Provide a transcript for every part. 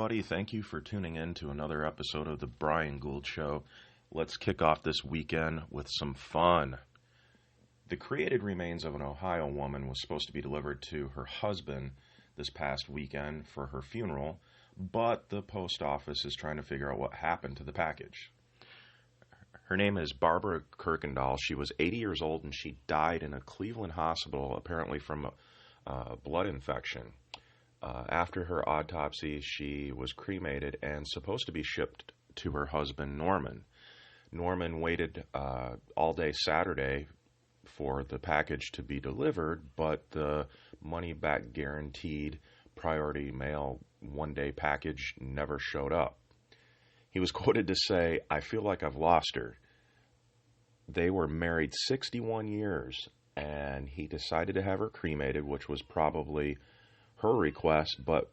everybody. Thank you for tuning in to another episode of the Brian Gould Show. Let's kick off this weekend with some fun. The created remains of an Ohio woman was supposed to be delivered to her husband this past weekend for her funeral, but the post office is trying to figure out what happened to the package. Her name is Barbara Kirkendall. She was 80 years old and she died in a Cleveland hospital, apparently from a blood infection. After her autopsy, she was cremated and supposed to be shipped to her husband, Norman. Norman waited all day Saturday for the package to be delivered, but the money-back guaranteed priority mail one-day package never showed up. He was quoted to say, "I feel like I've lost her." They were married 61 years, and he decided to have her cremated, which was probably her request, but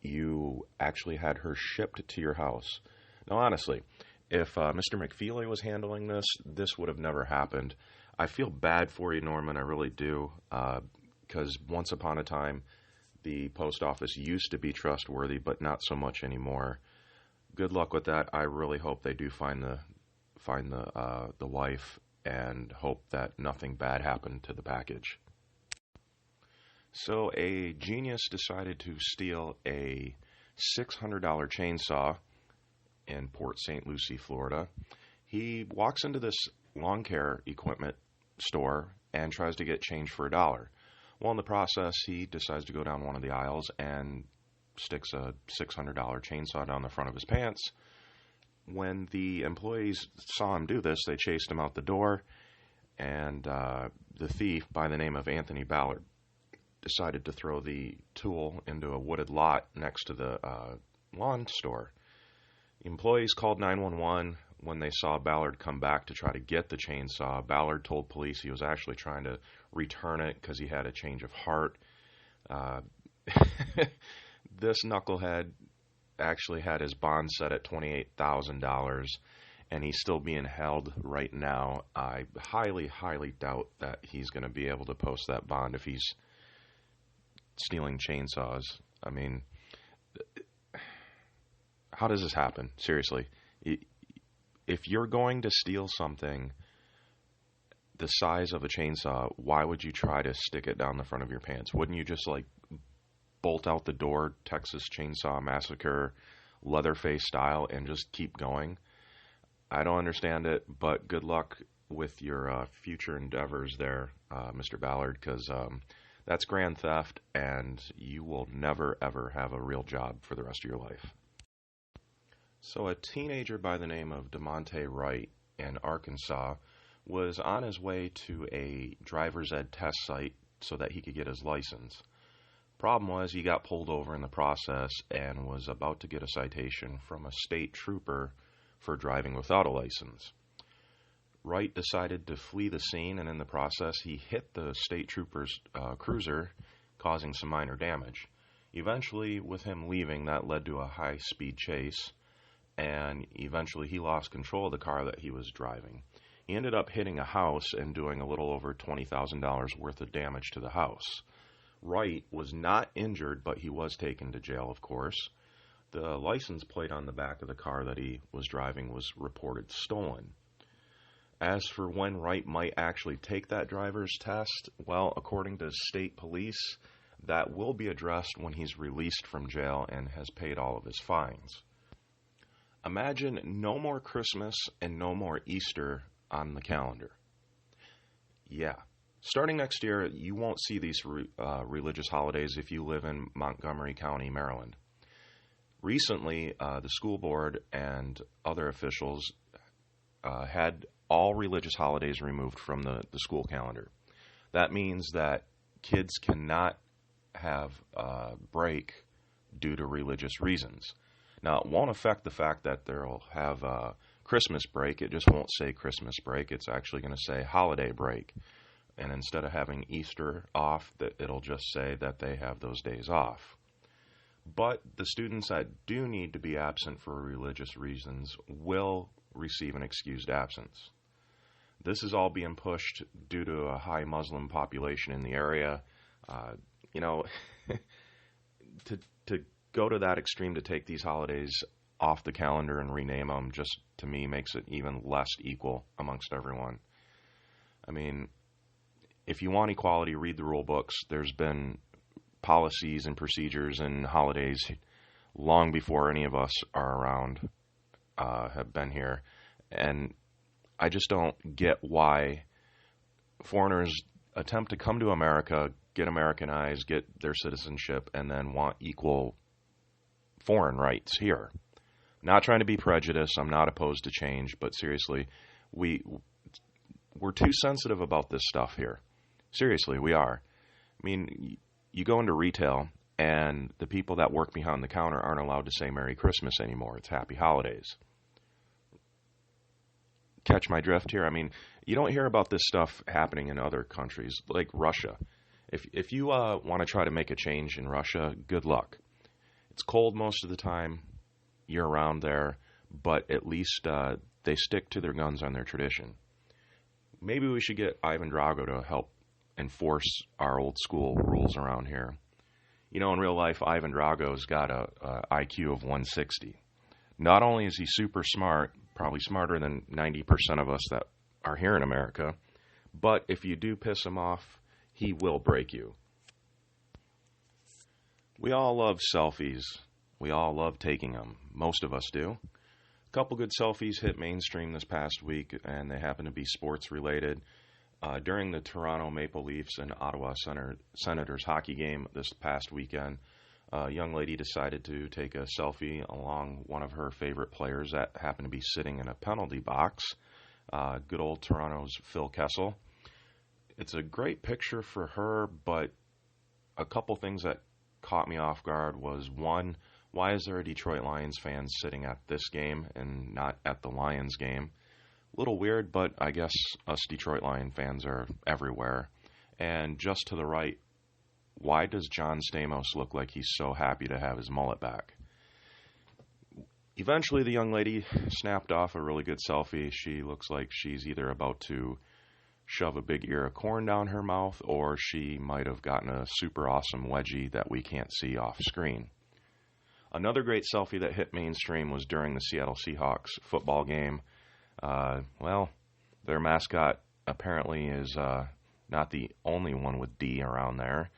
you actually had her shipped to your house. Now, honestly, if Mr. McFeely was handling this, this would have never happened. I feel bad for you, Norman, I really do, because once upon a time, the post office used to be trustworthy, but not so much anymore. Good luck with that. I really hope they do find the wife, and hope that nothing bad happened to the package. So a genius decided to steal a $600 chainsaw in Port St. Lucie, Florida. He walks into this lawn care equipment store and tries to get change for $1. Well, in the process, he decides to go down one of the aisles and sticks a $600 chainsaw down the front of his pants. When the employees saw him do this, they chased him out the door, and the thief, by the name of Anthony Ballard, decided to throw the tool into a wooded lot next to the lawn store. The employees called 911 when they saw Ballard come back to try to get the chainsaw. Ballard told police he was actually trying to return it because he had a change of heart. This knucklehead actually had his bond set at $28,000, and he's still being held right now. I highly, highly doubt that he's going to be able to post that bond if he's stealing chainsaws. I mean, how does this happen? Seriously. If you're going to steal something the size of a chainsaw, why would you try to stick it down the front of your pants? Wouldn't you just, like, bolt out the door, Texas Chainsaw Massacre, Leatherface style, and just keep going? I don't understand it, but good luck with your future endeavors there, Mr. Ballard, because that's grand theft, and you will never, ever have a real job for the rest of your life. So a teenager by the name of DeMonte Wright in Arkansas was on his way to a driver's ed test site so that he could get his license. Problem was, he got pulled over in the process and was about to get a citation from a state trooper for driving without a license. Wright decided to flee the scene, and in the process, he hit the state trooper's cruiser, causing some minor damage. Eventually, with him leaving, that led to a high-speed chase, and eventually he lost control of the car that he was driving. He ended up hitting a house and doing a little over $20,000 worth of damage to the house. Wright was not injured, but he was taken to jail, of course. The license plate on the back of the car that he was driving was reported stolen. As for when Wright might actually take that driver's test, well, according to state police, that will be addressed when he's released from jail and has paid all of his fines. Imagine no more Christmas and no more Easter on the calendar. Yeah. Starting next year, you won't see these religious holidays if you live in Montgomery County, Maryland. Recently, the school board and other officials had all religious holidays removed from the school calendar. That means that kids cannot have a break due to religious reasons. Now, it won't affect the fact that they'll have a Christmas break. It just won't say Christmas break. It's actually going to say holiday break. And instead of having Easter off, it'll just say that they have those days off. But the students that do need to be absent for religious reasons will receive an excused absence. This is all being pushed due to a high Muslim population in the area. To go to that extreme to take these holidays off the calendar and rename them just, to me, makes it even less equal amongst everyone. I mean, if you want equality, read the rule books. There's been policies and procedures and holidays long before any of us are around, have been here. And I just don't get why foreigners attempt to come to America, get Americanized, get their citizenship, and then want equal foreign rights here. Not trying to be prejudiced. I'm not opposed to change, but seriously, we're too sensitive about this stuff here. Seriously, we are. I mean, you go into retail, and the people that work behind the counter aren't allowed to say Merry Christmas anymore. It's Happy Holidays. Catch my drift here? I mean, you don't hear about this stuff happening in other countries, like Russia. If you want to try to make a change in Russia, good luck. It's cold most of the time, year-round there, but at least they stick to their guns on their tradition. Maybe we should get Ivan Drago to help enforce our old-school rules around here. You know, in real life, Ivan Drago's got a IQ of 160. Not only is he super smart, probably smarter than 90% of us that are here in America, but if you do piss him off, he will break you. We all love selfies. We all love taking them. Most of us do. A couple good selfies hit mainstream this past week, and they happen to be sports related. During the Toronto Maple Leafs and Ottawa Senators hockey game this past weekend, a young lady decided to take a selfie along one of her favorite players that happened to be sitting in a penalty box, good old Toronto's Phil Kessel. It's a great picture for her, but a couple things that caught me off guard was, one, why is there a Detroit Lions fan sitting at this game and not at the Lions game? A little weird, but I guess us Detroit Lion fans are everywhere. And just to the right, why does John Stamos look like he's so happy to have his mullet back? Eventually, the young lady snapped off a really good selfie. She looks like she's either about to shove a big ear of corn down her mouth, or she might have gotten a super awesome wedgie that we can't see off screen. Another great selfie that hit mainstream was during the Seattle Seahawks football game. Well, their mascot apparently is not the only one with D around there.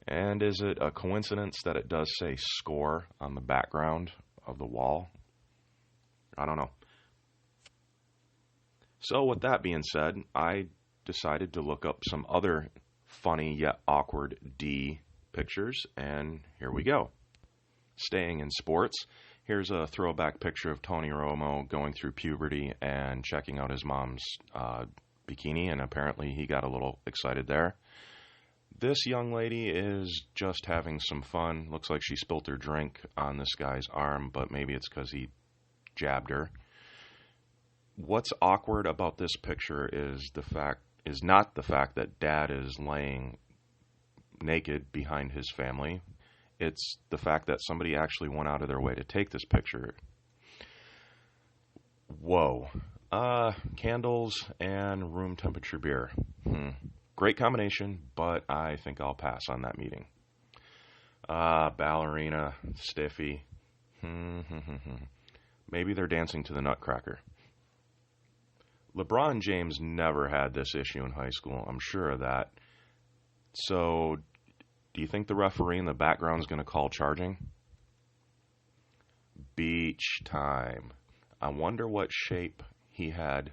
And is it a coincidence that it does say score on the background of the wall? I don't know. So with that being said, I decided to look up some other funny yet awkward D pictures, and here we go. Staying in sports, here's a throwback picture of Tony Romo going through puberty and checking out his mom's bikini, and apparently he got a little excited there. This young lady is just having some fun. Looks like she spilled her drink on this guy's arm, but maybe it's because he jabbed her. What's awkward about this picture is not the fact that dad is laying naked behind his family. It's the fact that somebody actually went out of their way to take this picture. Whoa. Candles and room temperature beer. Great combination, but I think I'll pass on that meeting. Ballerina, stiffy. Maybe they're dancing to the Nutcracker. LeBron James never had this issue in high school. I'm sure of that. So, do you think the referee in the background is going to call charging? Beach time. I wonder what shape he had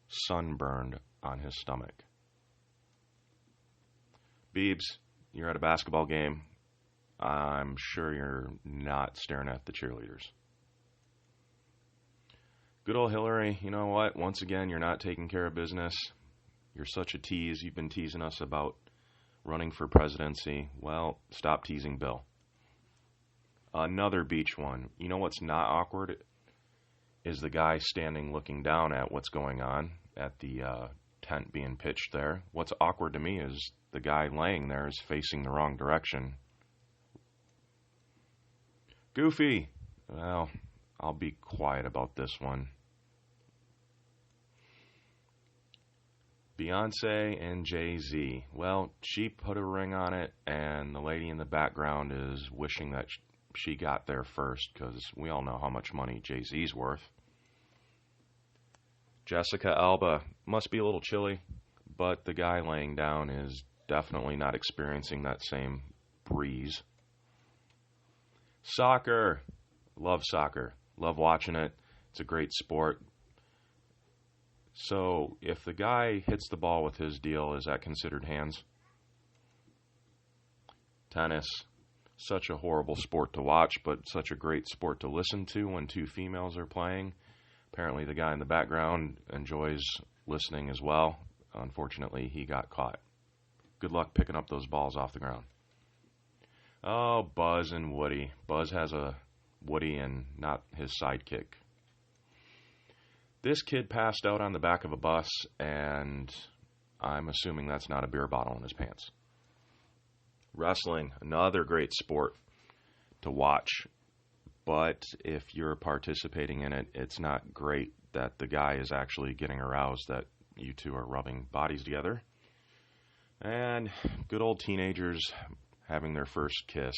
sunburned on his stomach. Beebs, you're at a basketball game. I'm sure you're not staring at the cheerleaders. Good old Hillary, you know what? Once again, you're not taking care of business. You're such a tease. You've been teasing us about running for presidency. Well, stop teasing Bill. Another beach one. You know what's not awkward? Is the guy standing looking down at what's going on at the tent being pitched there. What's awkward to me is the guy laying there is facing the wrong direction. Goofy. Well, I'll be quiet about this one. Beyonce and Jay-Z. Well, she put a ring on it, and the lady in the background is wishing that she got there first, because we all know how much money Jay-Z's worth. Jessica Alba must be a little chilly, but the guy laying down is definitely not experiencing that same breeze. Soccer. Love soccer. Love watching it. It's a great sport. So if the guy hits the ball with his deal, is that considered hands? Tennis. Such a horrible sport to watch, but such a great sport to listen to when two females are playing. Apparently the guy in the background enjoys listening as well. Unfortunately, he got caught. Good luck picking up those balls off the ground. Oh, Buzz and Woody. Buzz has a Woody and not his sidekick. This kid passed out on the back of a bus, and I'm assuming that's not a beer bottle in his pants. Wrestling, another great sport to watch, but if you're participating in it, it's not great that the guy is actually getting aroused that you two are rubbing bodies together. And good old teenagers having their first kiss.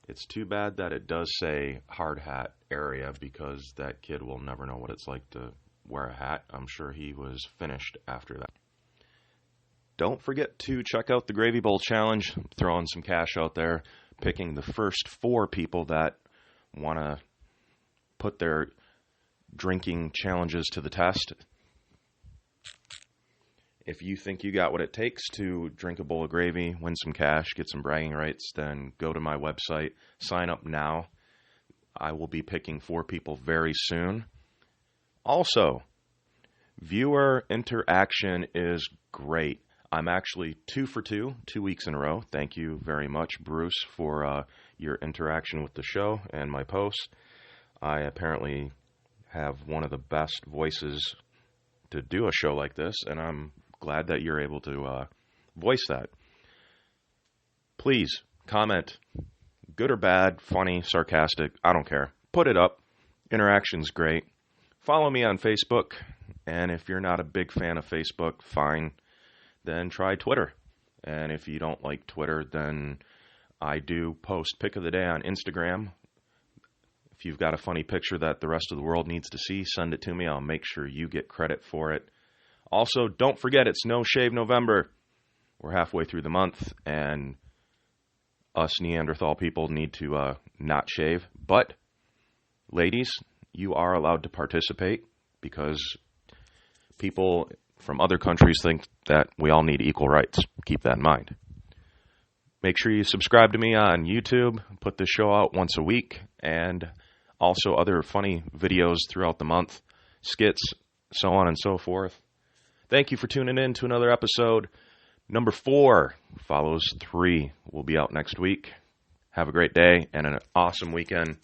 It's too bad that it does say hard hat area, because that kid will never know what it's like to wear a hat. I'm sure he was finished after that. Don't forget to check out the Gravy Bowl Challenge. I'm throwing some cash out there, picking the first 4 people that want to put their drinking challenges to the test. If you think you got what it takes to drink a bowl of gravy, win some cash, get some bragging rights, then go to my website, sign up now. I will be picking 4 people very soon. Also, viewer interaction is great. I'm actually 2 for 2 weeks in a row. Thank you very much, Bruce, for your interaction with the show and my posts. I apparently have one of the best voices to do a show like this, and I'm glad that you're able to voice that. Please, comment. Good or bad, funny, sarcastic, I don't care. Put it up. Interaction's great. Follow me on Facebook, and if you're not a big fan of Facebook, fine. Then try Twitter. And if you don't like Twitter, then I do post pick of the day on Instagram. If you've got a funny picture that the rest of the world needs to see, send it to me. I'll make sure you get credit for it. Also, don't forget, it's No Shave November. We're halfway through the month, and us Neanderthal people need to not shave. But, ladies, you are allowed to participate, because people from other countries think that we all need equal rights. Keep that in mind. Make sure you subscribe to me on YouTube. Put this show out once a week, and also other funny videos throughout the month, skits, so on and so forth. Thank you for tuning in to another episode. Number 4 follows 3. Will be out next week. Have a great day and an awesome weekend.